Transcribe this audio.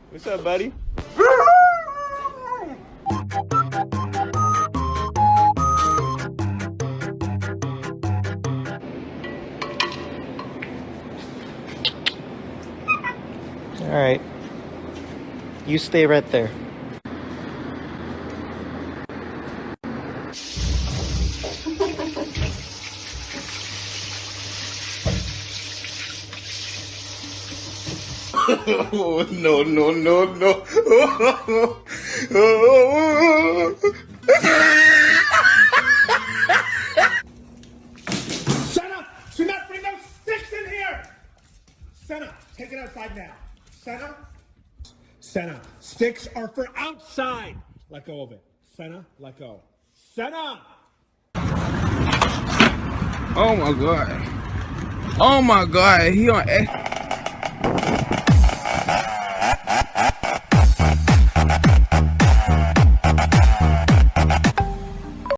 What's up, buddy? All right. You stay right there. Oh, no, no, no, no. Shut up! Do not bring those sticks in here! Senna, take it outside now. Senna? Senna, sticks are for outside. Let go of it. Senna, let go. Senna! Oh my god. Oh my god. He on